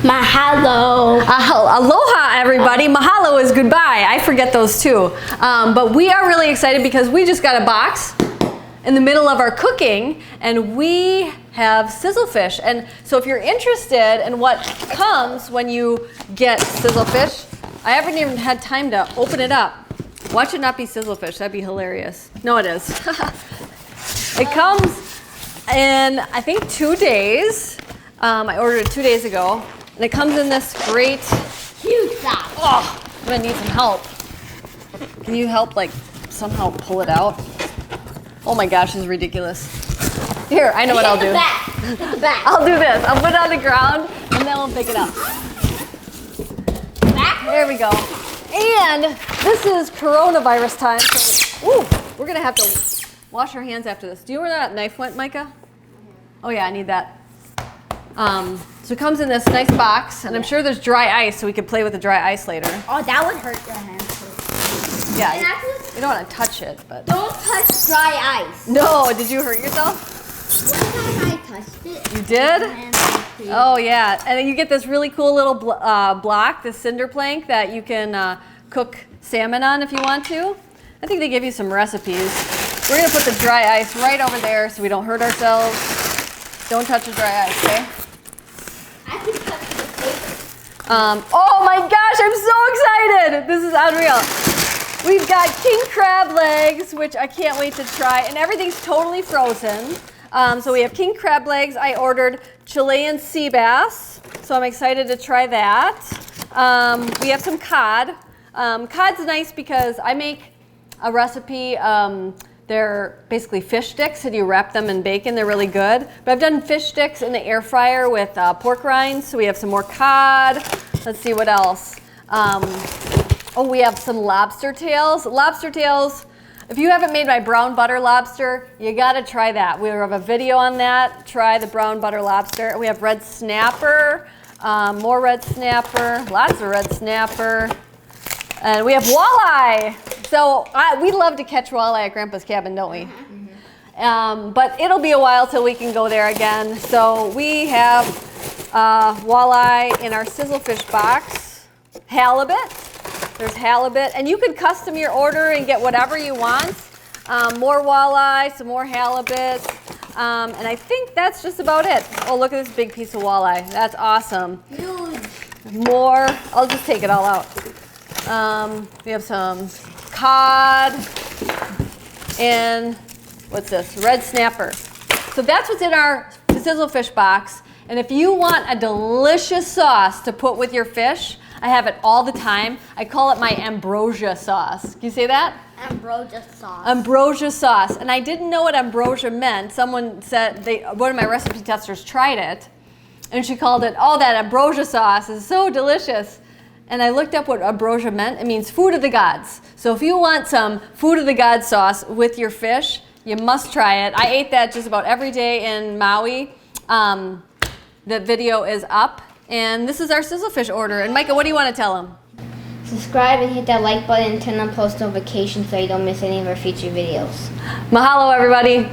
Mahalo. Aloha, everybody. Mahalo is goodbye. I forget those too. But we are really excited because we just got a box in the middle of our cooking, and we have SizzleFish. And so if you're interested in what comes when you get SizzleFish, I haven't even had time to open it up. Watch it not be SizzleFish. That'd be hilarious. No, it is. It comes in, I think, 2 days. I ordered it 2 days ago. And it comes in this great... Huge box. Oh, I'm going to need some help. Can you help, like, somehow pull it out? Oh my gosh, this is ridiculous. Here, I know what I'll do. Hit the back. I'll do this. I'll put it on the ground, and then we'll pick it up. There we go. And this is coronavirus time, so we're going to have to wash our hands after this. Do you know where that knife went, Micah? Oh yeah, I need that. So it comes in this nice box, and I'm sure there's dry ice, so we can play with the dry ice later. Oh, that would hurt your hands too. Yeah, you don't want to touch it, but... Don't touch dry ice. No, did you hurt yourself? One time I touched it. You did? Oh yeah, and then you get this really cool little block, this cinder plank that you can cook salmon on if you want to. I think they give you some recipes. We're gonna put the dry ice right over there so we don't hurt ourselves. Don't touch the dry ice, okay? I can touch the paper. Oh my gosh, I'm so excited! This is unreal. We've got king crab legs, which I can't wait to try, and everything's totally frozen. So we have king crab legs. I ordered Chilean sea bass, so I'm excited to try that. We have some cod. Cod's nice because I make a recipe. They're basically fish sticks, and you wrap them in bacon. They're really good. But I've done fish sticks in the air fryer with pork rinds, so we have some more cod. Let's see what else. Oh, we have some lobster tails. Lobster tails, if you haven't made my brown butter lobster, you gotta try that. We have a video on that. Try the brown butter lobster. We have red snapper, more red snapper, lots of red snapper. And we have walleye. So we love to catch walleye at Grandpa's cabin, don't we? But it'll be a while till we can go there again. So we have walleye in our SizzleFish box. Halibut. There's halibut. And you can custom your order and get whatever you want. More walleye, some more halibut. And I think that's just about it. Oh, look at this big piece of walleye. That's awesome. Huge. More. I'll just take it all out. We have some cod and what's this? Red snapper. So that's what's in our SizzleFish box. And if you want a delicious sauce to put with your fish, I have it all the time. I call it my ambrosia sauce. Can you say that? Ambrosia sauce. Ambrosia sauce. And I didn't know what ambrosia meant. Someone said, one of my recipe testers tried it, and she called it, oh, that ambrosia sauce is so delicious. And I looked up what ambrosia meant. It means food of the gods. So if you want some food of the gods sauce with your fish, you must try it. I ate that just about every day in Maui. The video is up. And this is our SizzleFish order. And Micah, what do you want to tell them? Subscribe and hit that like button and turn on post notifications so you don't miss any of our future videos. Mahalo, everybody.